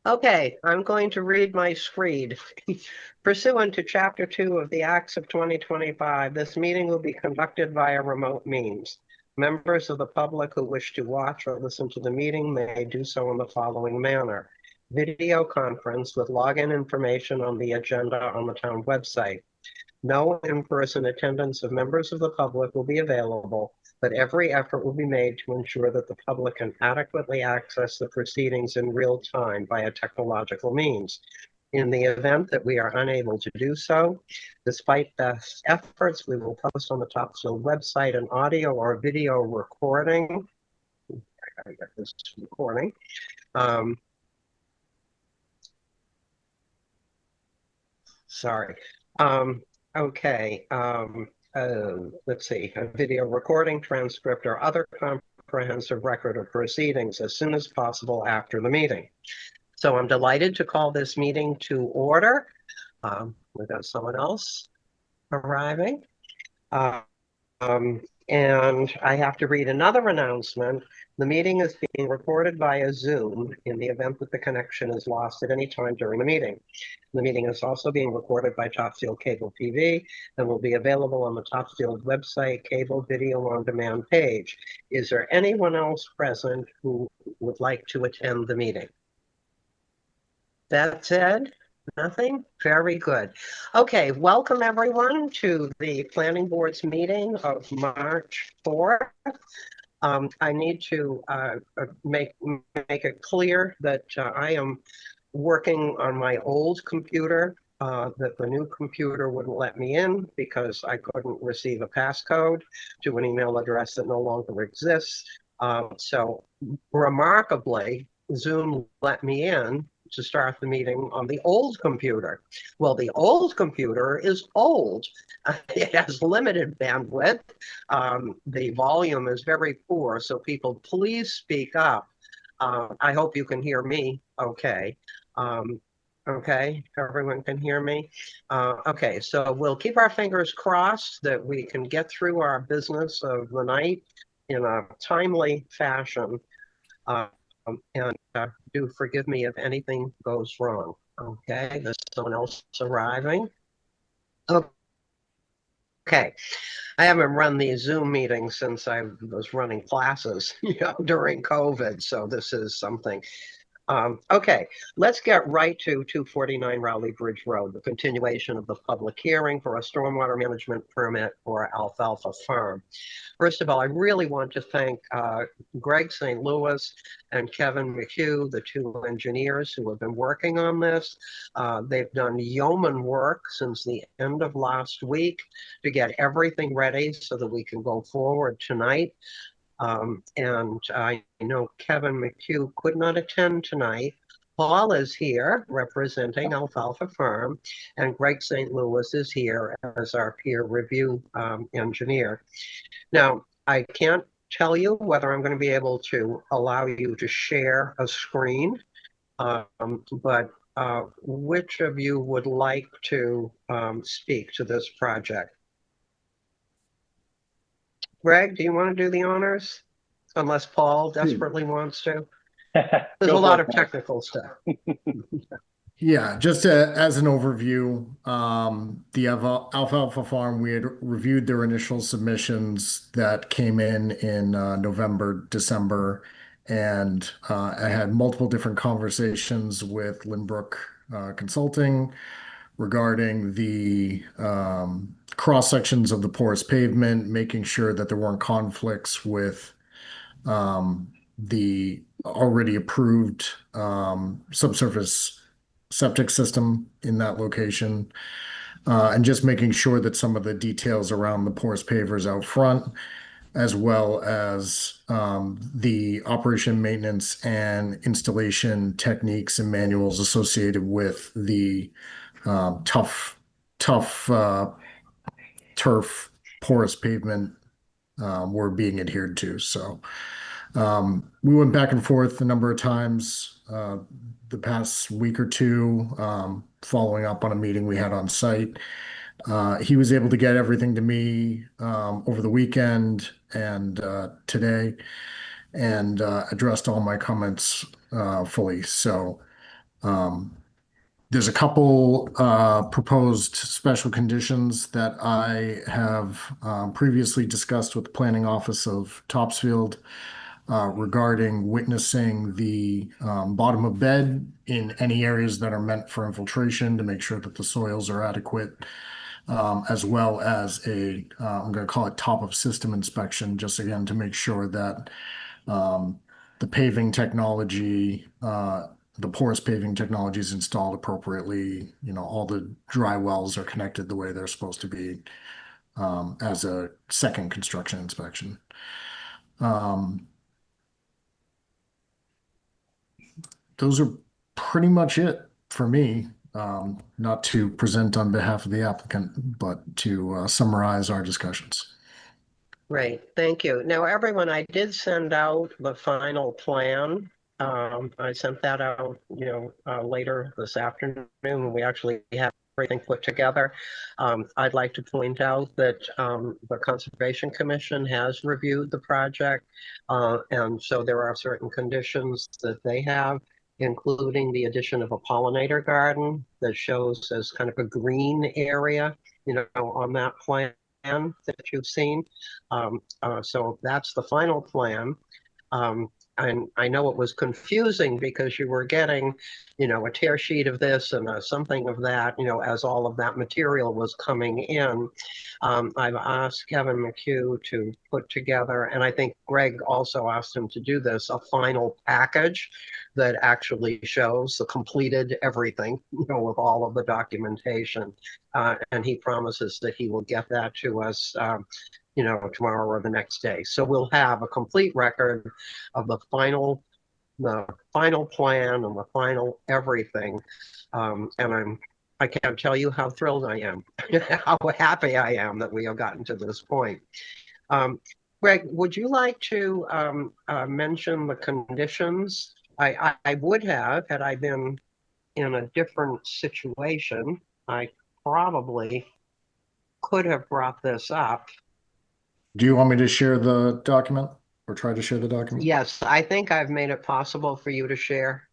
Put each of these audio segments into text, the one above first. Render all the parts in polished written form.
Okay, I'm going to read my screed. Pursuant to Chapter 2 of the Acts of 2025, this meeting will be conducted via remote means. Members of the public who wish to watch or listen to the meeting may do so in the following manner. Video conference with login information on the agenda on the town website. No in-person attendance of members of the public will be available, but every effort will be made to ensure that the public can adequately access the proceedings in real time via technological means. In the event that we are unable to do so, despite best efforts, we will post on the Topsfield website an audio or video recording. I gotta get this recording. Sorry. Um, okay. Let's see, a video recording, transcript, or other comprehensive record of proceedings as soon as possible after the meeting. So I'm delighted to call this meeting to order. We've got someone else arriving. Um, and I have to read another announcement. The meeting is being recorded via Zoom in the event that the connection is lost at any time during the meeting. The meeting is also being recorded by Topsfield Cable TV and will be available on the Topsfield website Cable Video on Demand page. Is there anyone else present who would like to attend the meeting? That said, nothing? Very good. Okay, welcome everyone to the Planning Board's meeting of March 4th. I need to make it clear that I am working on my old computer, that the new computer wouldn't let me in because I couldn't receive a passcode to an email address that no longer exists. So remarkably, Zoom let me in to start the meeting on the old computer. Well, the old computer is old. It has limited bandwidth. The volume is very poor, so people please speak up. I hope you can hear me okay. Um, okay, everyone can hear me. Okay, so we'll keep our fingers crossed that we can get through our business of the night in a timely fashion. And do forgive me if anything goes wrong. Okay, there's someone else arriving. Okay, I haven't run these Zoom meetings since I was running classes, during COVID. So this is something. Okay, let's get right to 249 Rowley Bridge Road, the continuation of the public hearing for a stormwater management permit for Alfalfa Farm. First of all, I really want to thank Greg St. Louis and Kevin McHugh, the two engineers who have been working on this. They've done yeoman work since the end of last week to get everything ready so that we can go forward tonight. And I know Kevin McHugh could not attend tonight. Paul is here representing Alfalfa Farm, and Greg St. Louis is here as our peer review engineer. Now, I can't tell you whether I'm going to be able to allow you to share a screen, but which of you would like to speak to this project? Greg, do you want to do the honors? Unless Paul desperately wants to. There's a lot of technical stuff. Yeah, just as an overview, the Alfalfa Farm, we had reviewed their initial submissions that came in November, December, and I had multiple different conversations with Lynbrook Consulting regarding the cross sections of the porous pavement, making sure that there weren't conflicts with the already approved subsurface septic system in that location, and just making sure that some of the details around the porous pavers out front, as well as the operation, maintenance, and installation techniques and manuals associated with the tough turf porous pavement were being adhered to. So we went back and forth a number of times the past week or two, following up on a meeting we had on site. He was able to get everything to me over the weekend and today, and addressed all my comments fully. So There's a couple proposed special conditions that I have previously discussed with the planning office of Topsfield regarding witnessing the bottom of bed in any areas that are meant for infiltration to make sure that the soils are adequate, as well as I'm going to call it top of system inspection, just again to make sure that um, the paving technology, the porous paving technology is installed appropriately. All the dry wells are connected the way they're supposed to be, as a second construction inspection. Um, those are pretty much it for me. Not to present on behalf of the applicant, but to summarize our discussions. Great, thank you. Now, everyone, I did send out the final plan. I sent that out, later this afternoon, and we actually have everything put together. I'd like to point out that the Conservation Commission has reviewed the project, and so there are certain conditions that they have, including the addition of a pollinator garden that shows as kind of a green area, on that plan that you've seen. So that's the final plan. And I know it was confusing because you were getting, a tear sheet of this and something of that, as all of that material was coming in. I've asked Kevin McHugh to put together, and I think Greg also asked him to do this, a final package that actually shows the completed everything, with all of the documentation. And he promises that he will get that to us, tomorrow or the next day. So we'll have a complete record of the final plan and the final everything. And I can't tell you how thrilled I am, how happy I am that we have gotten to this point. Um, Greg, would you like to mention the conditions? I would have, had I been in a different situation. I probably could have brought this up. Do you want me to share the document or try to share the document? Yes, I think I've made it possible for you to share.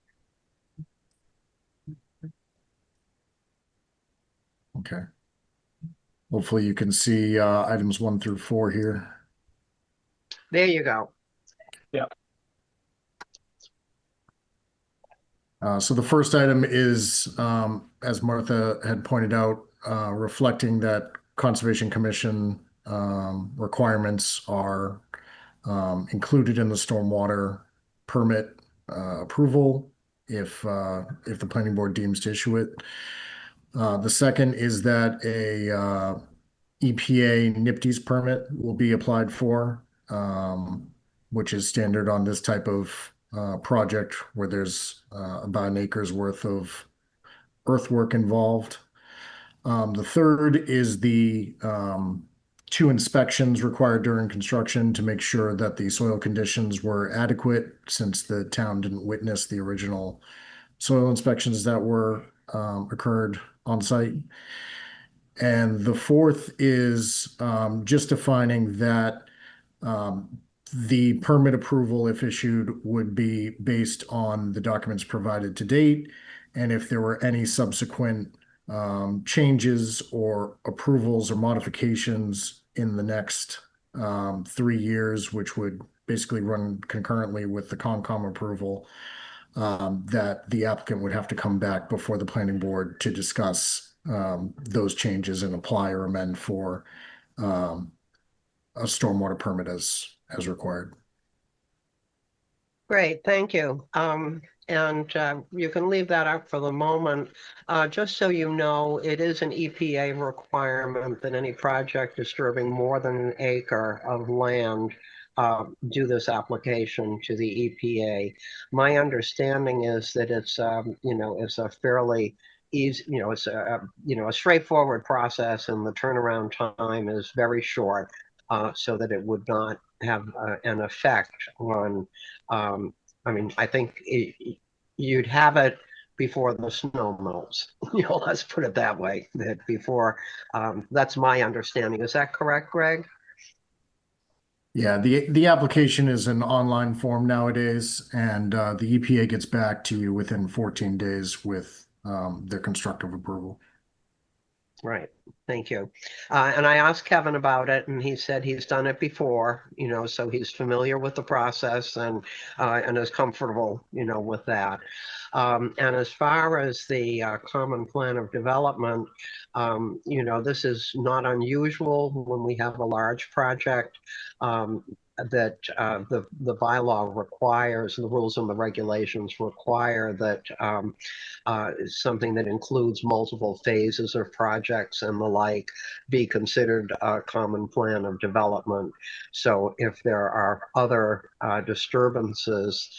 Okay. Hopefully you can see items 1 through 4 here. There you go. So the first item is, as Martha had pointed out, reflecting that Conservation Commission requirements are included in the stormwater permit approval if the planning board deems to issue it. The second is that a EPA NIPD's permit will be applied for, which is standard on this type of project where there's about an acre's worth of earthwork involved. The third is the 2 inspections required during construction to make sure that the soil conditions were adequate, since the town didn't witness the original soil inspections that were occurred on site. And the fourth is just defining that um, the permit approval, if issued, would be based on the documents provided to date. And if there were any subsequent changes or approvals or modifications in the next 3 years, which would basically run concurrently with the Concom approval, that the applicant would have to come back before the planning board to discuss those changes and apply or amend for um, a stormwater permit as required. Great, thank you. And you can leave that up for the moment. Just so you know, it is an EPA requirement that any project disturbing more than an acre of land do this application to the EPA. My understanding is that it's a fairly easy, it's a straightforward process, and the turnaround time is very short, so that it would not have an effect on I think you'd have it before the snow melts. Let's put it that way. That before, that's my understanding. Is that correct, Greg? Yeah, the application is an online form nowadays, and the EPA gets back to you within 14 days with their constructive approval. Right. Thank you. And I asked Kevin about it, and he said he's done it before, so he's familiar with the process and is comfortable, with that. And as far as the common plan of development, this is not unusual when we have a large project. That the bylaw requires, the rules and the regulations require that something that includes multiple phases of projects and the like be considered a common plan of development. So if there are other disturbances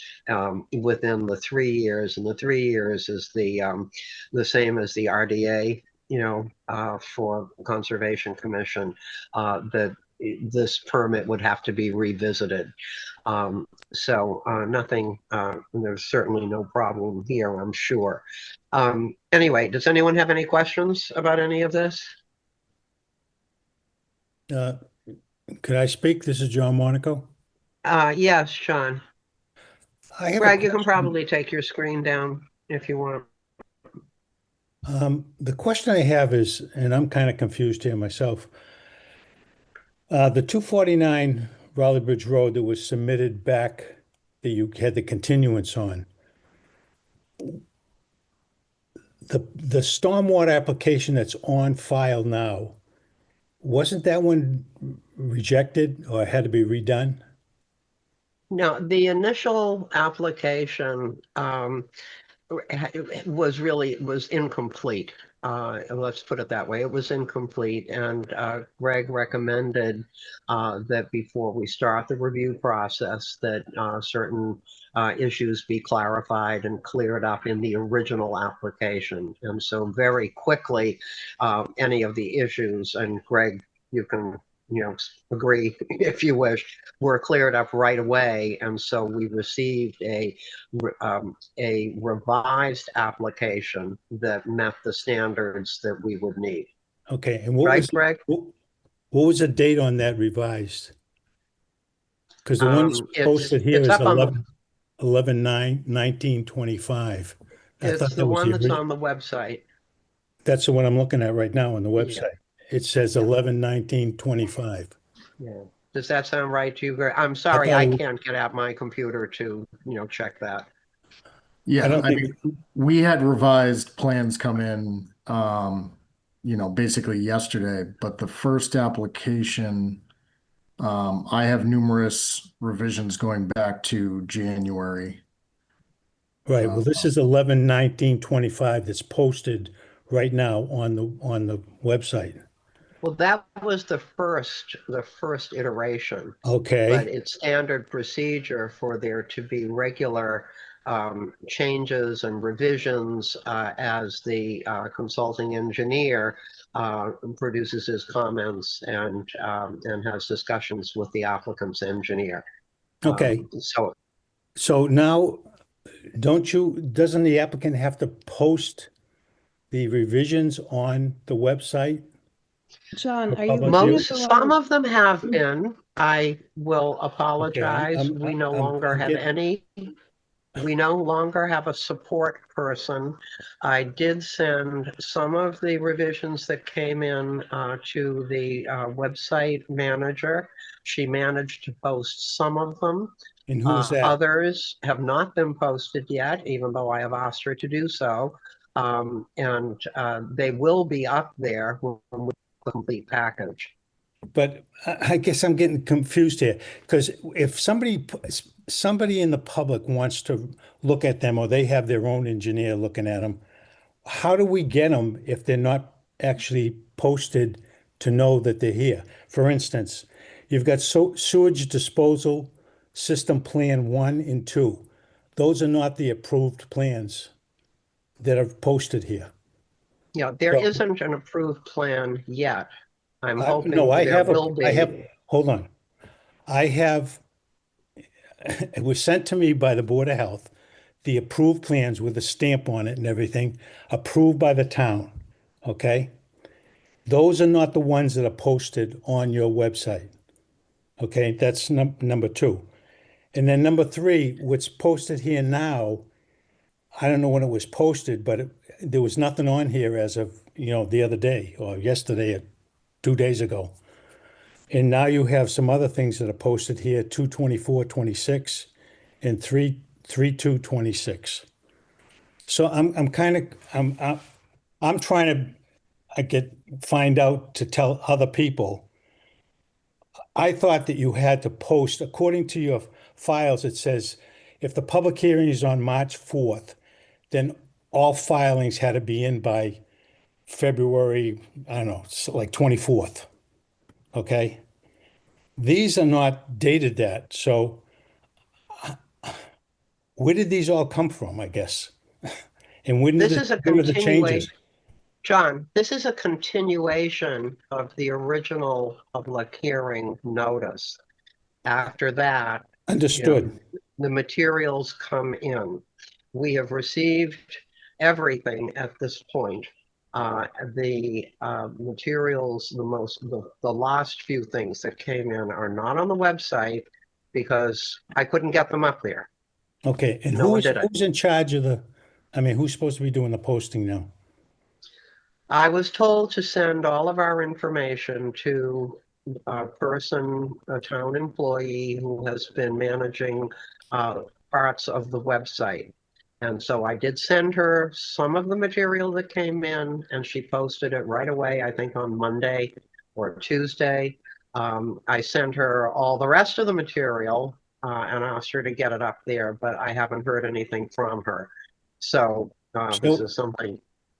within the 3 years, and the 3 years is the same as the RDA, for Conservation Commission, that this permit would have to be revisited. So nothing, there's certainly no problem here, I'm sure. Anyway, does anyone have any questions about any of this? Uh, Could I speak? This is John Monaco. Yes, Sean. I have a Greg, you can question. probably take your screen down if you want. The question I have is, and I'm kind of confused here myself. The 249 Raleigh Bridge Road that was submitted back that you had the continuance on, the stormwater application that's on file now, wasn't that one rejected or had to be redone? No, the initial application was incomplete. Let's put it that way. It was incomplete, and Greg recommended that before we start the review process, that certain issues be clarified and cleared up in the original application. And so very quickly, any of the issues, and Greg, you can agree if you wish, were cleared up right away. And so we received a revised application that met the standards that we would need. Okay, and Right, Greg? what was the date on that revised? Because the one that's It's posted here it's is up on the 11/9/1925. I it's thought the that was one the that's original. on the website. That's the one I'm looking at right now on the Yeah, website. It says yeah, 11/19/25. yeah. Does that sound right to you, Greg? I'm I sorry, thought I it was, can't get out my computer to, check that. I Yeah, don't I think, mean, we had revised plans come in, basically yesterday, but the first application, I have numerous revisions going back to January. right. Uh, Well, this is 11/19/25 that's posted right now on the website. Well, that was the first iteration, but Okay. it's standard procedure for there to be regular changes and revisions as the consulting engineer produces his comments and has discussions with the applicant's engineer. Okay. So So now, doesn't the applicant have to post the revisions on the website John, for are you public looking view? at the some wrong? of them have been. I will Okay, apologize. We no longer I'm have getting, any. We no longer have a support person. I did send some of the revisions that came in to the website manager. She managed to post some of them. and who is that? Others have not been posted yet, even though I have asked her to do so. And they will be up there when we the complete package. But I guess I'm getting confused here because if somebody in the public wants to look at them or they have their own engineer looking at them, how do we get them if they're not actually posted to know that they're here? For instance, you've got sewage disposal system plan 1 and 2. Those are not the approved plans that are posted here. Yeah, there So isn't an approved plan yet. I'm no, hoping there will be. hold on. I have, it was sent to me by the Board of Health, the approved plans with a stamp on it and everything, approved by the town. Okay? Those are not the ones that are posted on your website. Okay, that's number two. And then number three, what's posted here now, I don't know when it was posted, but there was nothing on here as of, the other day or yesterday or 2 days ago. And now you have some other things that are posted here, 2/24/26 and 3/2/26. So I'm kind of I'm trying to find out to tell other people. I thought that you had to post, according to your files, it says if the public hearing is on March 4th, then all filings had to be in by February, I don't know, like 24th. Okay. These are not dated that. So where did these all come from, I guess? And This is a when did the changes? continuation, John, this is a continuation of the original public hearing notice. After that, you know, Understood. the materials come in. We have received everything at this point. The materials, the last few things that came in are not on the website because I couldn't get them up there. Okay. And No one did it. who's in charge of I mean, who's supposed to be doing the posting now? I was told to send all of our information to a person, a town employee who has been managing parts of the website. And so I did send her some of the material that came in, and she posted it right away, I think on Monday or Tuesday. I sent her all the rest of the material and asked her to get it up there, but I haven't heard anything from her. So this So, is something.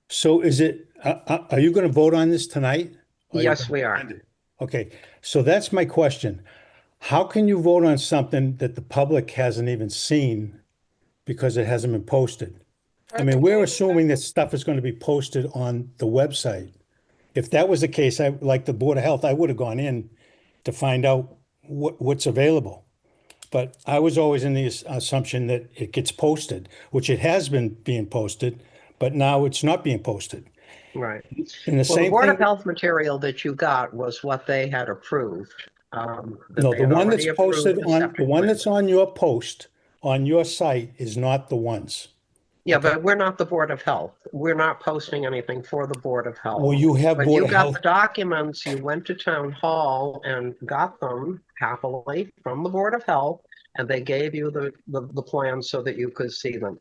so is it, are you going to vote on this tonight? Or are you Yes, going to we are. send it? Okay. So that's my question. How can you vote on something that the public hasn't even seen because it hasn't been posted? I mean, we're assuming that stuff is going to be posted on the website. If that was the case, like the Board of Health, I would have gone in to find out what's available. But I was always in the assumption that it gets posted, which it has been being posted, but now it's not being posted. Right. And the Well, the same Board of thing, Health material that you got was what they had approved. That no, they had already approved the the septic one plan. that's on your post on your site is not the ones. Yeah, Okay. but we're not the Board of Health. We're not posting anything for the Board of Well, Health. you have But Board you of got Health. the documents, you went to town hall and got them happily from the Board of Health, and they gave you the plans so that you could see them.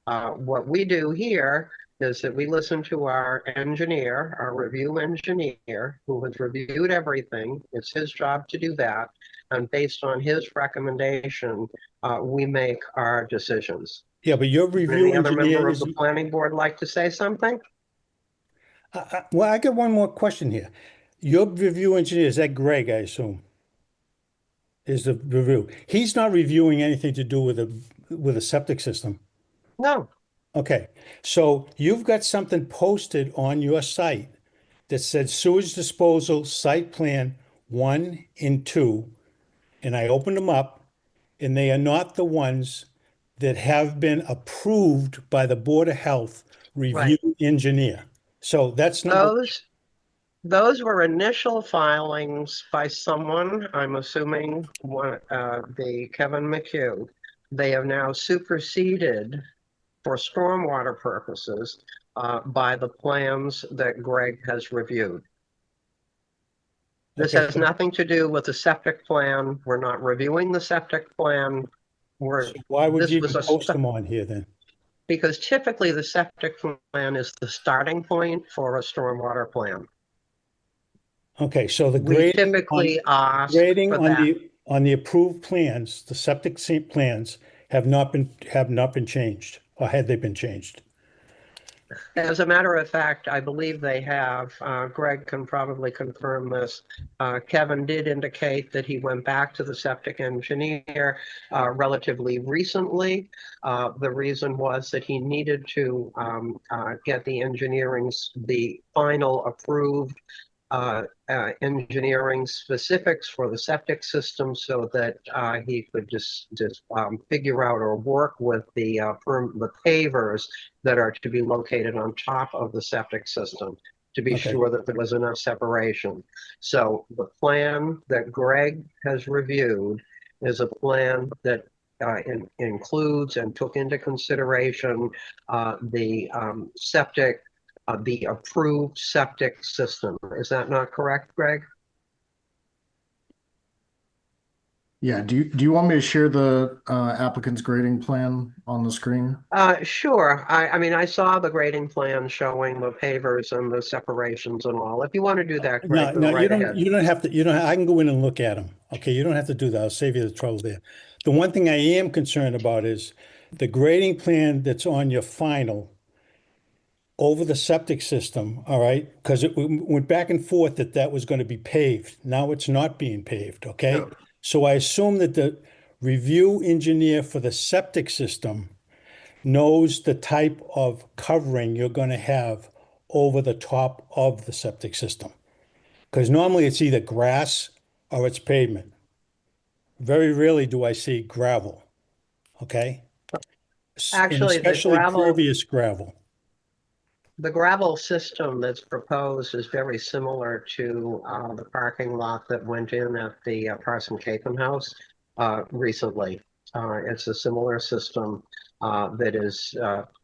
What we do here is that we listen to our engineer, our review engineer, who has reviewed everything. It's his job to do that. And based on his recommendation, we make our decisions. Yeah, but your Would review any other engineer member of is, the planning board like to say something? well, I got one more question here. Your review engineer, is that Greg, I assume, is the review? He's not reviewing anything to do with a septic system. No, Okay, so you've got something posted on your site that said sewage disposal site plan 1 and 2, and I opened them up, and they are not the ones that have been approved by the Board of Health review right. engineer. So that's number one. Those were initial filings by someone, I'm assuming, the Kevin McHugh. They have now superseded for stormwater purposes by the plans that Greg has reviewed. This Okay, has nothing to do with the septic plan. We're not reviewing the septic plan. so why would This you was even post them on here then? because typically the septic plan is the starting point for a stormwater plan. Okay, so the We typically ask grading for that. on the approved plans, the septic plans have not been changed, or had they been changed? As a matter of fact, I believe they have. Greg can probably confirm this. Kevin did indicate that he went back to the septic engineer relatively recently. The reason was that he needed to get the final approved engineering specifics for the septic system so that he could just figure out or work with the pavers that are to be located on top of the septic system. to be Okay. sure that there was enough separation. So the plan that Greg has reviewed is a plan that includes and took into consideration the septic, the approved septic system. Is that not correct, Greg? Yeah, do you want me to share the applicant's grading plan on the screen? Sure. I mean, I saw the grading plan showing the pavers and the separations and all. If you want to do that, No, Greg, go no, right ahead. you don't have to, I can go in and look at them. Okay, you don't have to do that. I'll save you the trouble there. The one thing I am concerned about is the grading plan that's on your final over the septic system, all right? Because it went back and forth that that was going to be paved. Now it's not being paved, okay? No. So I assume that the review engineer for the septic system knows the type of covering you're going to have over the top of the septic system. Because normally it's either grass or it's pavement. Very rarely do I see gravel, okay? And Actually, especially pervious gravel. the gravel system that's proposed is very similar to the parking lot that went in at the Parson Capen House recently. It's a similar system that is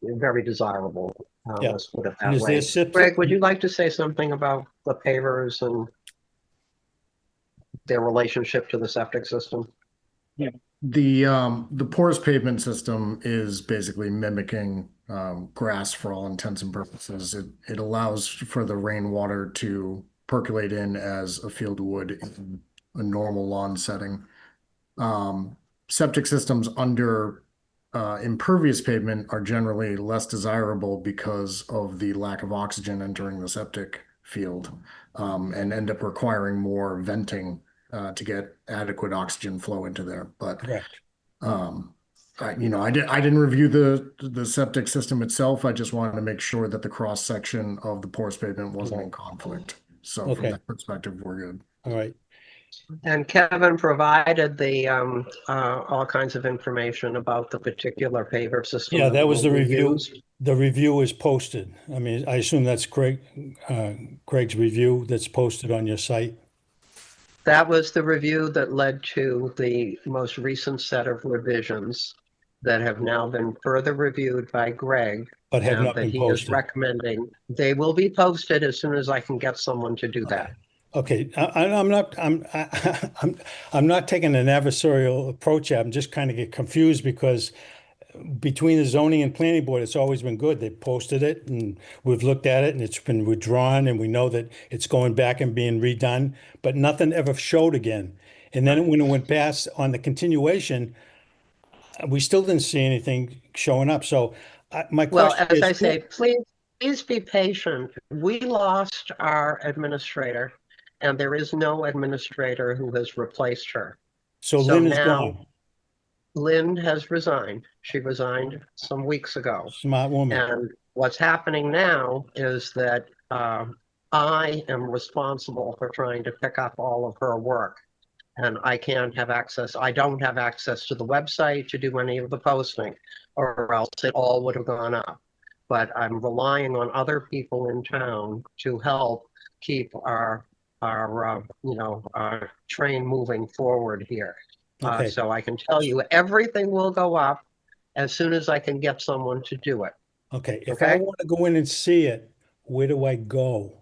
very desirable. Yeah. Let's put it And that is there way. septic? Greg, would you like to say something about the pavers and their relationship to the septic system? Yeah. The porous pavement system is basically mimicking grass for all intents and purposes. It allows for the rainwater to percolate in as a field would in a normal lawn setting. Septic systems under impervious pavement are generally less desirable because of the lack of oxygen entering the septic field, and end up requiring more venting to get adequate oxygen flow into there. But Correct. I didn't review the septic system itself. I just wanted to make sure that the cross section of the porous pavement wasn't in conflict. So from Okay. that perspective, we're good. All right. And Kevin provided the all kinds of information about the particular paver system Yeah, that that was the will be review. used. The review is posted. I mean, I assume that's Greg's review that's posted on your site. That was the review that led to the most recent set of revisions that have now been further reviewed by Greg But have and not that been he is posted. recommending. They will be posted as soon as I can get someone to do that. Okay, I'm not, I'm not taking an adversarial approach here. I'm just kind of get confused because between the zoning and planning board, it's always been good. They posted it and we've looked at it and it's been withdrawn and we know that it's going back and being redone, but nothing ever showed again. And then when it went past on the continuation, we still didn't see anything showing up. So my Well, question as is, I say, please be patient. We lost our administrator, and there is no administrator who has replaced her. so So Lynn is now gone, Lynn has resigned. She resigned some weeks ago. smart woman. And what's happening now is that I am responsible for trying to pick up all of her work. And I can't have access, I don't have access to the website to do any of the posting, or else it all would have gone up. But I'm relying on other people in town to help keep our train moving forward here. Okay, So I can tell you everything will go up as soon as I can get someone to do it. okay. If I Okay? want to go in and see it, where do I go?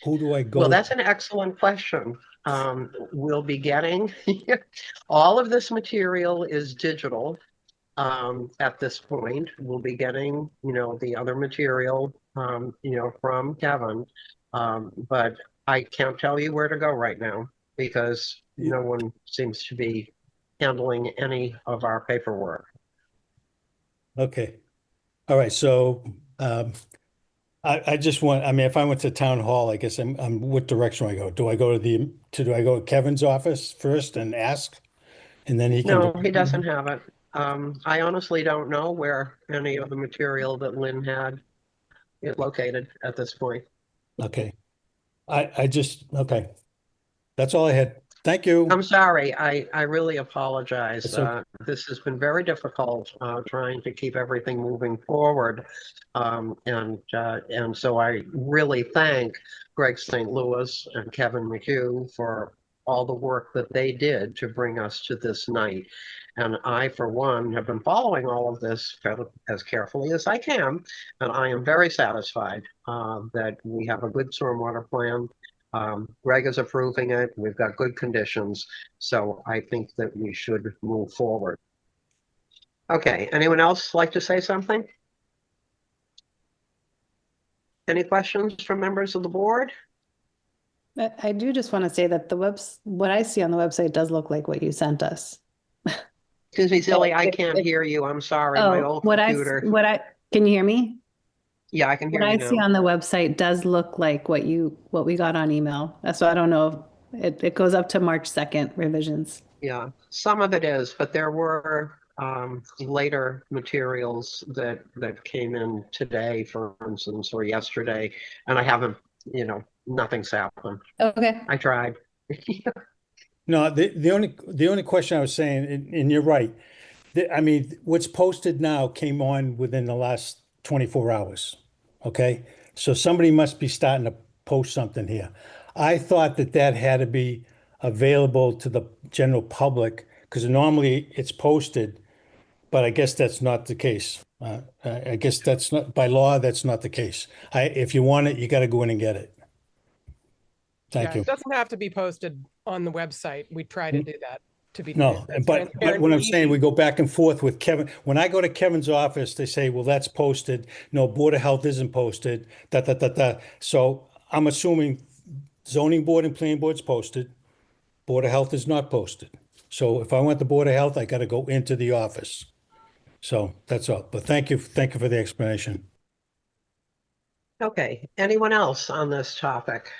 Who do I Well, go? that's an excellent question. We'll be getting all of this material is digital at this point. We'll be getting, the other material, from Kevin. But I can't tell you where to go right now because no one seems to be handling any of our paperwork. Okay. All right. So I just want, I mean, if I went to town hall, I guess what direction do I go? Do I go to Kevin's office first and ask? And then he can No, he direct doesn't me? have it. I honestly don't know where any of the material that Lynn had is located at this point. Okay. I just, okay. That's all I had. Thank you. I'm sorry. I really apologize. It's okay. This has been very difficult, trying to keep everything moving forward. And so I really thank Greg St. Louis and Kevin McHugh for all the work that they did to bring us to this night. And I, for one, have been following all of this as carefully as I can, and I am very satisfied that we have a good stormwater plan. Greg is approving it. We've got good conditions. So I think that we should move forward. Okay, anyone else like to say something? Any questions from members of the board? I do just want to say that what I see on the website does look like what you sent us. Excuse me, Zilly, I can't hear you. I'm sorry, my Oh, old computer. can you hear me? Yeah, I can hear What you I see now. on the website does look like what we got on email. So I don't know. It goes up to March 2nd revisions. Yeah, some of it is, but there were later materials that came in today, for instance, or yesterday, and I haven't, nothing's happened. Okay. I tried. No, the only question I was saying, and you're right. I mean, what's posted now came on within the last 24 hours. Okay, so somebody must be starting to post something here. I thought that had to be available to the general public because normally it's posted, but I guess that's not the case. I guess that's not by law. That's not the case. If you want it, you got to go in and get it. Thank Yeah, you. it doesn't have to be posted on the website. We try to do that to be. No, as but transparent what I'm and saying, easy. we go back and forth with Kevin. When I go to Kevin's office, they say, well, that's posted. No, Board of Health isn't posted, da, da, da, da. So I'm assuming zoning board and planning board's posted. Board of Health is not posted. So if I want the Board of Health, I got to go into the office. So that's all. But thank you for the explanation. Okay, anyone else on this topic?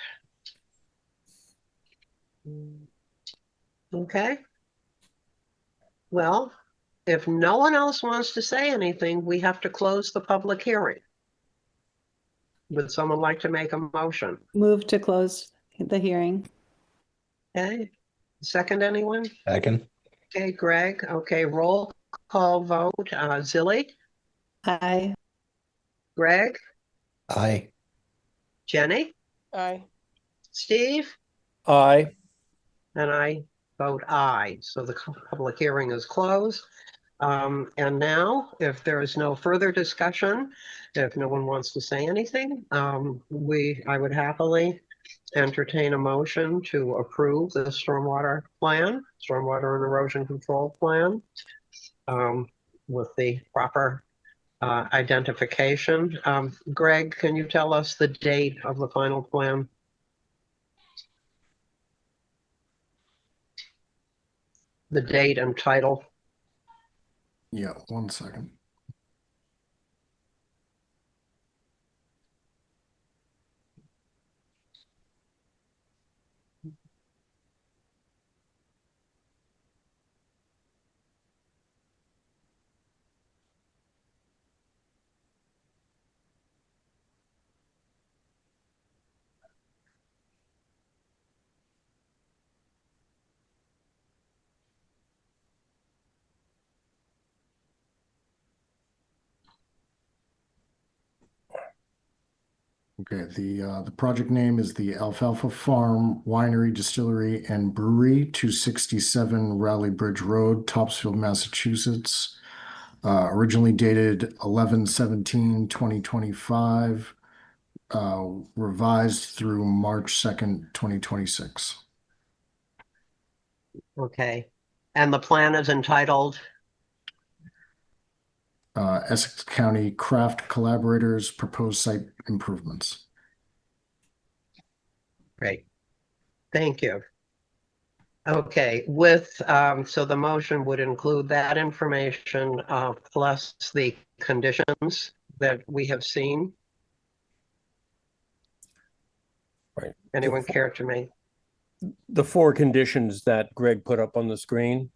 Okay. Well, if no one else wants to say anything, we have to close the public hearing. Would someone like to make a motion? Move to close the hearing. Okay, second anyone? Second. Okay, Greg, okay, roll call vote, Zilly, Aye. Greg, Aye. Jenny, Aye. Steve, Aye. and I vote aye. So the public hearing is closed. And now, if there is no further discussion, if no one wants to say anything, I would happily entertain a motion to approve the stormwater plan, stormwater and erosion control plan, with the proper identification. Greg, can you tell us the date of the final plan? The date and title? Yeah, 1 second. Okay, the project name is the Alfalfa Farm Winery, Distillery, and Brewery, 267 Raleigh Bridge Road, Topsfield, Massachusetts. Originally dated 11/17/2025, revised through March 2nd, 2026. Okay. And the plan is entitled? Essex County Craft Collaborators Proposed Site Improvements. Great. Thank you. Okay, so the motion would include that information, plus the conditions that we have seen. Right. Anyone care to make? The four conditions that Greg put up on the screen,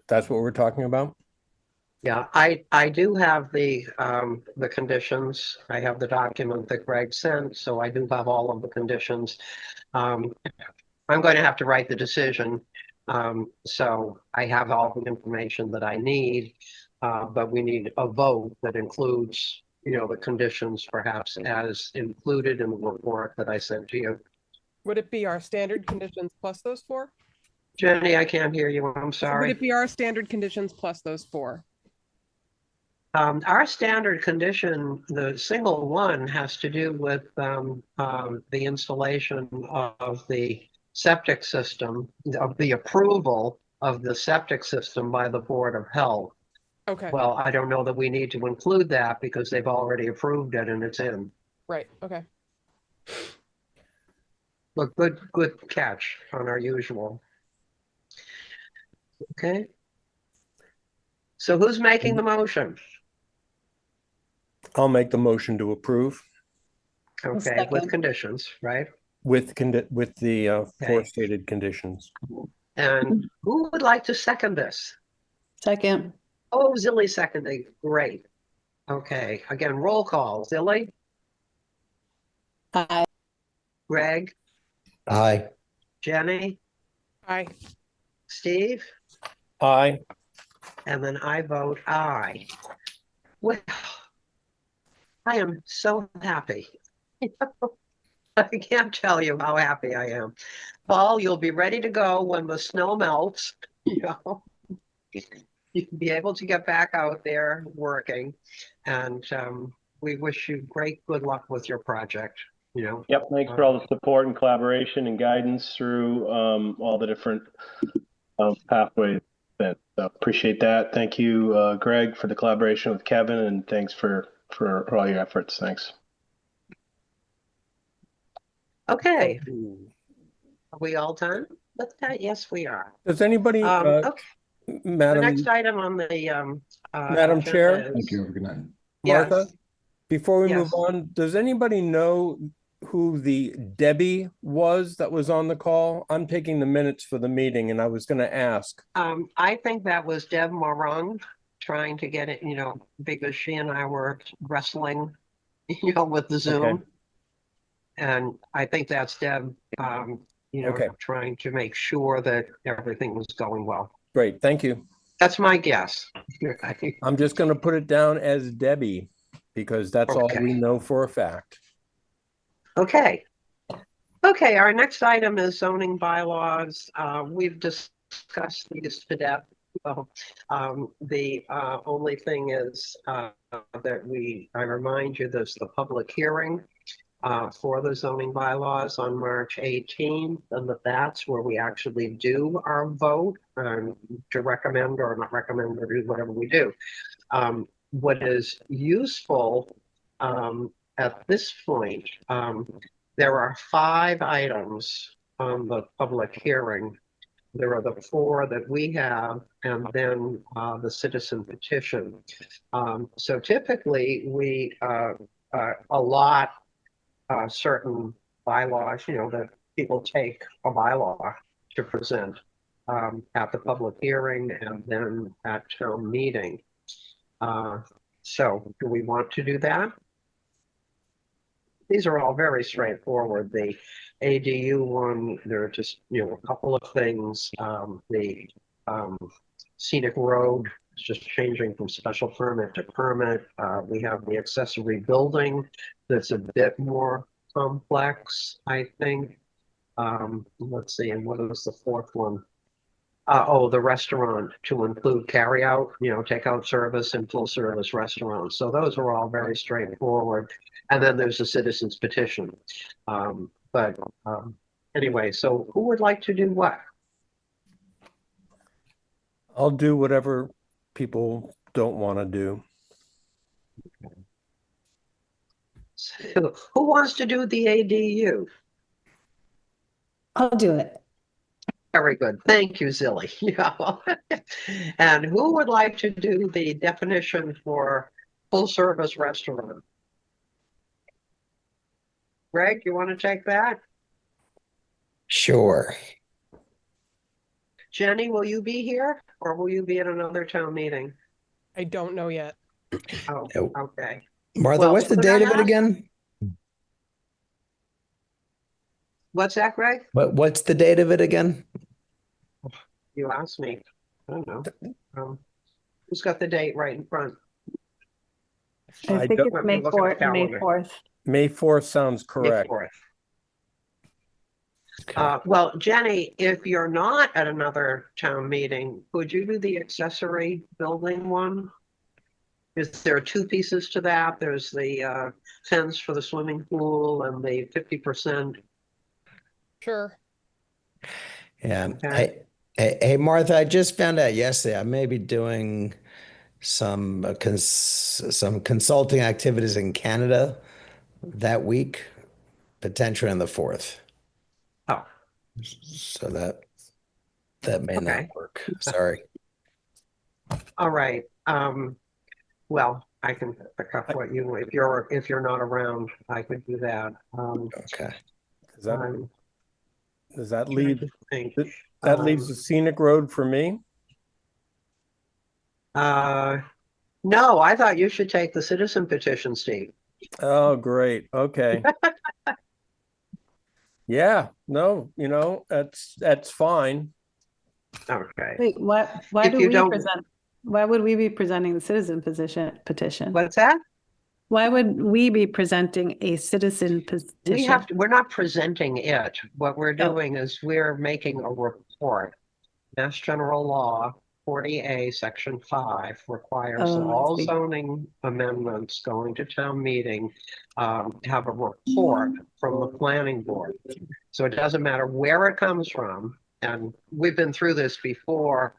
that's what we're talking about? Yeah, I do have the conditions. I have the document that Greg sent, so I do have all of the conditions. I'm going to have to write the decision. So I have all the information that I need, but we need a vote that includes, the conditions perhaps as included in the report that I sent to you. Would it be our standard conditions plus those four? Jenny, I can't hear you. I'm Would sorry. it be our standard conditions plus those four? Our standard condition, the single one, has to do with the installation of the septic system, of the approval of the septic system by the Board of Health. Okay, Well, I don't know that we need to include that because they've already approved it and it's in. right, okay. But good catch on our usual. Okay. So who's making the motion? I'll make the motion to approve Okay, with second. conditions, right? with the four Okay. stated conditions. And who would like to second this? Second. Oh, Zilly seconding, great. Okay, again, roll call. Zilly, Aye. Greg, Aye. Jenny, Aye. Steve, Aye. and then I vote aye. Well, I am so happy. I can't tell you how happy I am. Paul, you'll be ready to go when the snow melts, You can be able to get back out there working. And we wish you great good luck with your project, Yep, thanks for all the support and collaboration and guidance through all the different pathways. So appreciate that. Thank you, Greg, for the collaboration with Kevin, and thanks for all your efforts. Thanks. Okay. Are we all done with that? Yes, we are. Does anybody, Okay, the Madam next item on the Madam agenda Chair? is- Thank you. Have a good night. Martha, Yes. before we Yes. move on, does anybody know who the Debbie was that was on the call? I'm taking the minutes for the meeting and I was going to ask. I think that was Deb Morung trying to get it, because she and I were wrestling, with the Zoom. Okay. And I think that's Deb, Okay. trying to make sure that everything was going well. Great, thank you. That's my guess. I'm just going to put it down as Debbie because that's all Okay. we know for a fact. Okay. Okay, our next item is zoning bylaws. We've discussed these to death. So, the only thing is that I remind you, there's the public hearing for the zoning bylaws on March 18th, and that's where we actually do our vote to recommend or not recommend or do whatever we do. What is useful at this point, there are 5 items on the public hearing. There are the 4 that we have, and then the citizen petition. So typically we allot certain bylaws, that people take a bylaw to present at the public hearing and then at town meeting. So do we want to do that? These are all very straightforward. The ADU one, there are just, a couple of things. The scenic road is just changing from special permit to permit. We have the accessory building that's a bit more complex, I think. Let's see, and what is the 4th one? The restaurant to include carryout, takeout service and full service restaurants. So those are all very straightforward. And then there's a citizen's petition. Anyway, so who would like to do what? I'll do whatever people don't want to do. So, who wants to do the ADU? I'll do it. Very good. Thank you, Zilly. Yeah. And who would like to do the definition for full service restaurant? Greg, you want to take that? Sure. Jenny, will you be here or will you be at another town meeting? I don't know yet. Oh, No. okay. Martha, Well, what's the could I date of it ask- again? What's that, Greg? What's the date of it again? You asked me. I don't know. Who's got the date right in front? I I think don't- it's Let me May look at the 4th, May calendar. 4th. May 4th sounds May correct. 4th. Okay. Well, Jenny, if you're not at another town meeting, could you do the accessory building one? Is there two pieces to that? There's the fence for the swimming pool and the 50%. Sure. Yeah. Okay. Hey, Martha, I just found out yesterday I may be doing some some consulting activities in Canada that week, potentially on the 4th. Oh, So that may not okay. work. Sorry. All right. Well, I can pick up what you, if you're not around, I could do that. Okay. Does that, I'm does that trying leave, to think. that leaves the scenic road for me? No, I thought you should take the citizen petition, Steve. Oh, great. Okay. Yeah, no, that's fine. Okay. Wait, why If do you we don't- present? Why would we be presenting the citizen petition? What's that? Why would we be presenting a citizen petition? We're not presenting it. What we're Oh. doing is we're making a report. Mass General Law 40A, Section 5 requires that Oh, I all see. zoning amendments going to town meeting have a report from the planning board. So it doesn't matter where it comes from. And we've been through this before.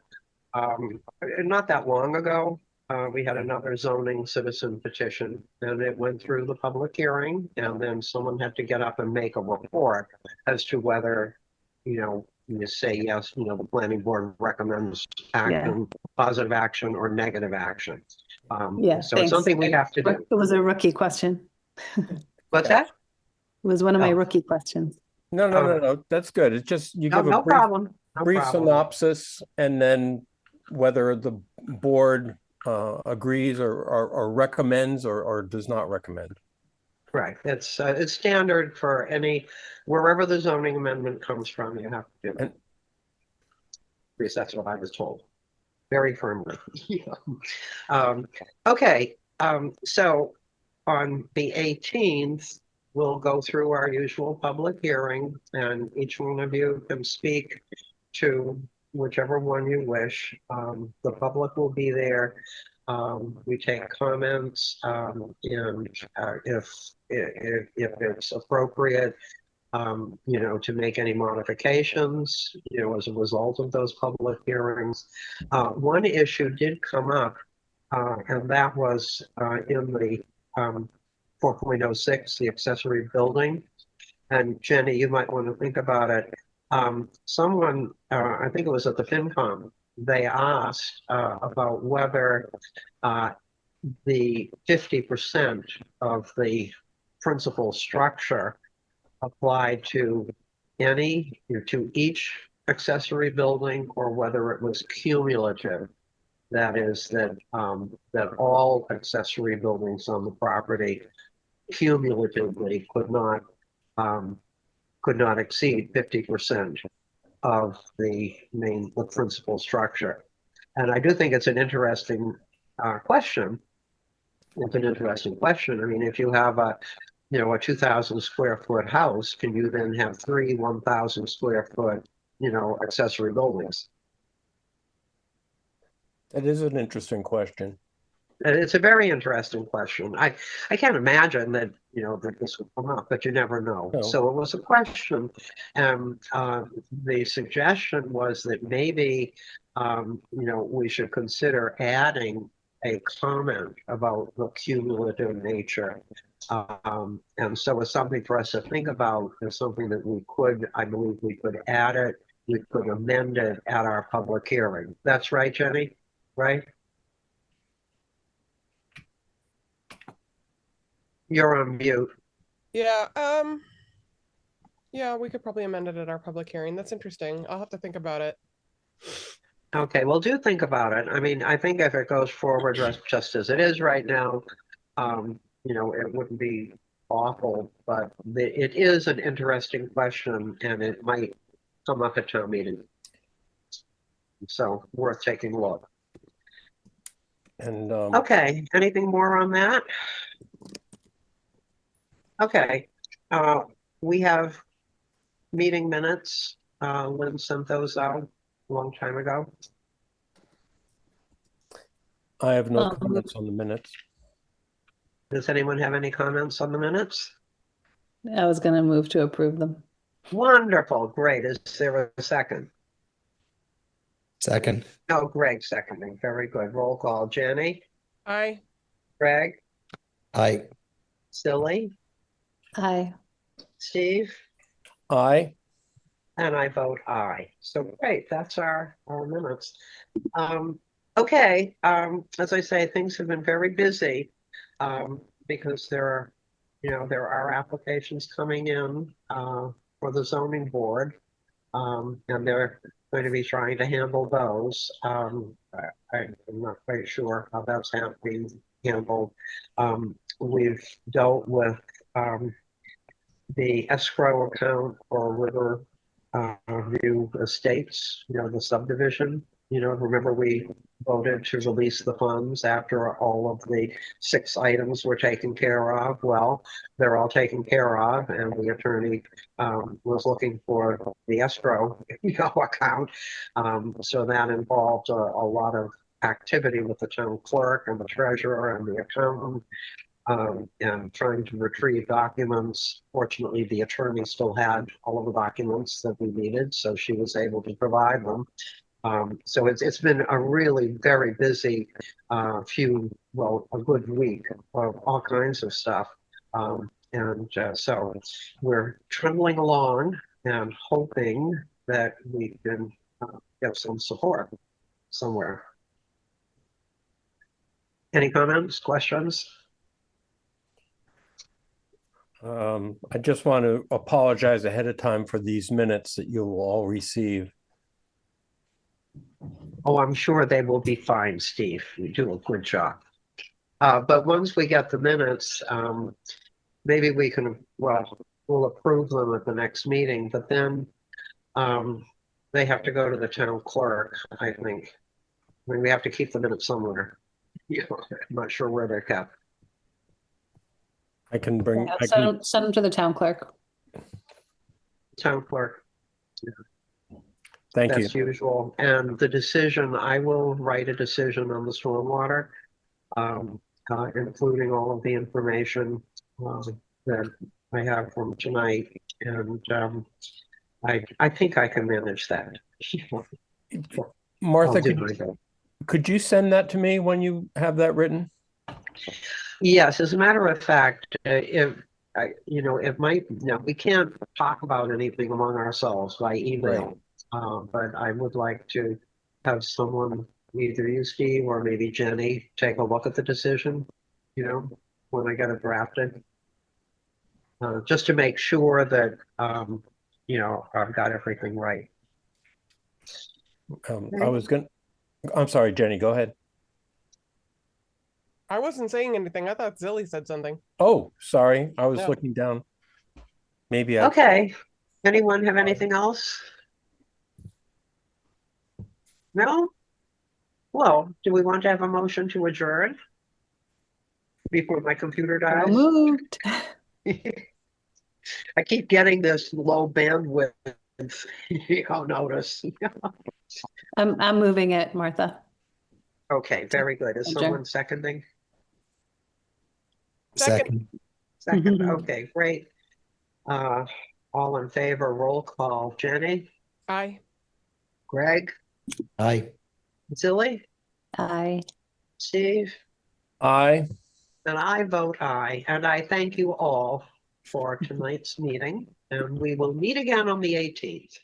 Not that long ago, we had another zoning citizen petition, and it went through the public hearing, and then someone had to get up and make a report as to whether, you say yes, the planning board recommends action, positive action, or negative action. Yeah, So thanks. it's something we have to do. It was a rookie question. What's that? It was one of my Oh. rookie questions. No, that's good. It's just, you No, give a no brief, problem. No brief problem. synopsis and then whether the board agrees or recommends or does not recommend. Right. It's standard for wherever the zoning amendment comes from, you have to do it. And- At least that's what I was told, very firmly. Okay, so on the 18th, we'll go through our usual public hearing, and each one of you can speak to whichever one you wish. The public will be there. We take comments, and if it's appropriate, to make any modifications, as a result of those public hearings. One issue did come up, and that was in the 4.06, the accessory building. And Jenny, you might want to think about it. Someone, I think it was at the FinCom, they asked about whether the 50% of the principal structure applied to each accessory building, or whether it was cumulative. That is that all accessory buildings on the property cumulatively could not exceed 50% of the principal structure. And I do think it's an interesting question. It's an interesting question. I mean, if you have a 2,000 square foot house, can you then have three 1,000 square foot, accessory buildings? That is an interesting question. And it's a very interesting question. I can't imagine that, that this would come up, but you never know. No. So it was a question. And the suggestion was that maybe, we should consider adding a comment about the cumulative nature. And so it's something for us to think about. It's something that I believe we could add it. We could amend it at our public hearing. That's right, Jenny? Right? You're on mute. Yeah. Yeah, we could probably amend it at our public hearing. That's interesting. I'll have to think about it. Okay, well, do think about it. I mean, I think if it goes forward just as it is right now, it wouldn't be awful, but it is an interesting question and it might come up at town meeting. So worth taking a look. And Okay, anything more on that? Okay, we have meeting minutes. Lynn sent those out a long time ago. I have no Um, comments on the minutes. Does anyone have any comments on the minutes? I was gonna move to approve them. Wonderful, great. Is there a second? Second. Oh, Greg seconding. Very good. Roll call. Jenny, Aye. Greg, Aye. Silly, Aye. Steve, Aye. and I vote aye. So great, that's our minutes. Okay, as I say, things have been very busy because there are applications coming in for the zoning board. And they're going to be trying to handle those. I'm not quite sure how that's being handled. We've dealt with the escrow account for River View Estates, the subdivision. Remember we voted to release the funds after all of the 6 items were taken care of. Well, they're all taken care of, and the attorney was looking for the escrow, account. So that involved a lot of activity with the town clerk and the treasurer and the accountant. And trying to retrieve documents. Fortunately, the attorney still had all of the documents that we needed, so she was able to provide them. So it's been a really very busy a good week of all kinds of stuff. So we're trundling along and hoping that we can get some support somewhere. Any comments, questions? I just want to apologize ahead of time for these minutes that you will all receive. Oh, I'm sure they will be fine, Steve. You do a good job. But once we get the minutes, maybe we can, we'll approve them at the next meeting, but then they have to go to the town clerk, I think. I mean, we have to keep the minutes somewhere. I'm not sure where they're kept. I can bring, I Send can, them, send them to the town clerk. Town clerk, thank you. that's usual. And the decision, I will write a decision on the stormwater, including all of the information that I have from tonight. And I think I can manage that. Martha, I'll do my best. could you send that to me when you have that written? Yes, as a matter of fact, it might, we can't talk about anything among ourselves by email. But I would like to have someone, either you, Steve, or maybe Jenny, take a look at the decision, when I get it drafted. Just to make sure that, I've got everything right. I'm sorry, Jenny, go ahead. I wasn't saying anything. I thought Zilly said something. Oh, sorry, I was No. looking down. Maybe I, Okay, anyone have anything else? No? Well, do we want to have a motion to adjourn? Before my computer So dies? moved. I keep getting this low bandwidth, notice. I'm moving it, Martha. Okay, very good. Is Adjourn. someone seconding? Second. Second, okay, great. All in favor, roll call. Jenny, Aye. Greg, Aye. Zilly, Aye. Steve, aye. and I vote aye. And I thank you all for tonight's meeting. And we will meet again on the 18th.